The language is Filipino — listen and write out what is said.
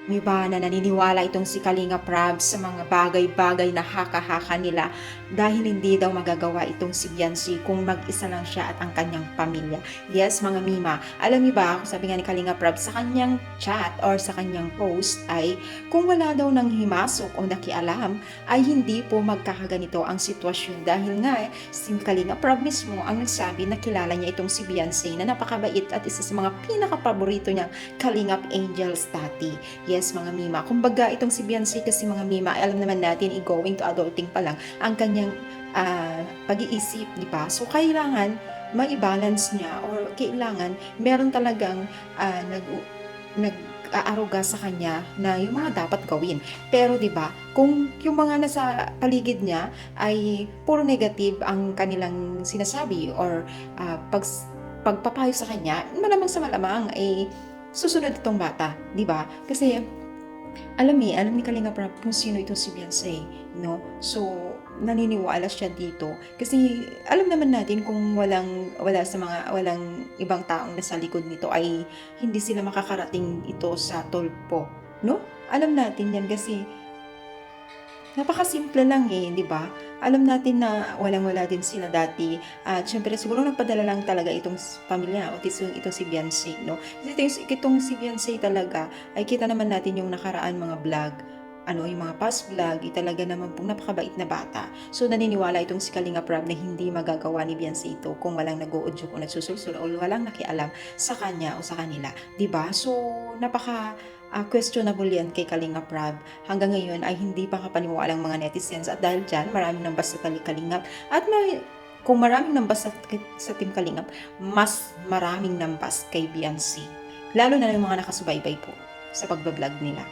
May ba na naniniwala itong si Kalinga Prab sa mga bagay-bagay na haka-haka nila dahil hindi daw magagawa itong si Beyonce kung mag-isa lang siya at ang kanyang pamilya. Yes, mga Mima, alam niyo ba, sabi nga ni Kalinga Prab sa kanyang chat or sa kanyang post ay kung wala daw ng himasok o nakialam ay hindi po magkakaganito ang sitwasyon dahil nga si Kalinga Prab mismo ang nagsabi na kilala niya itong si Beyonce na napakabait at isa sa mga pinaka-paborito niyang Kalingap Angels dati. Yes, mga Mima. Kumbaga, itong si Beyonce kasi mga Mima, alam naman natin, going to adulting pa lang, ang kanyang pag-iisip, di ba? So, kailangan mai-balance niya or kailangan meron talagang nag-aaruga sa kanya na yung mga dapat gawin. Pero 'di ba, kung yung mga nasa paligid niya ay puro negative ang kanilang sinasabi or pagpapayo sa kanya, malamang sa malamang ay susunod itong bata, 'di ba? Kasi alam ni Kalinga Prab kung sino itong si Beyonce, no? So, naniniwala siya dito kasi alam naman natin kung walang ibang taong nasa likod nito ay hindi sila makakarating ito sa tulpo, no? Alam natin yan kasi napakasimple lang eh, di ba? Alam natin na walang-wala din sila dati. At syempre siguro nagpadala lang talaga itong pamilya o itong si Beyonce, no? Kasi itong si Beyonce talaga ay kita naman natin yung nakaraan mga vlog, yung mga past vlog, talaga naman pong napakabait na bata. So, naniniwala itong si Kalinga Prab na hindi magagawa ni Beyonce ito kung walang nag-uudyok o nagsusulsul o walang nakialam sa kanya o sa kanila. Diba? So, questionable yan kay Kalinga Prab. Hanggang ngayon ay hindi pa kapaniwala ang mga netizens at dahil dyan, maraming nambas sa Kalingap at kung maraming nambas sa Team Kalingap, mas maraming nambas kay Beyonce. Lalo na yung mga nakasubaybay po sa pagbablog nila.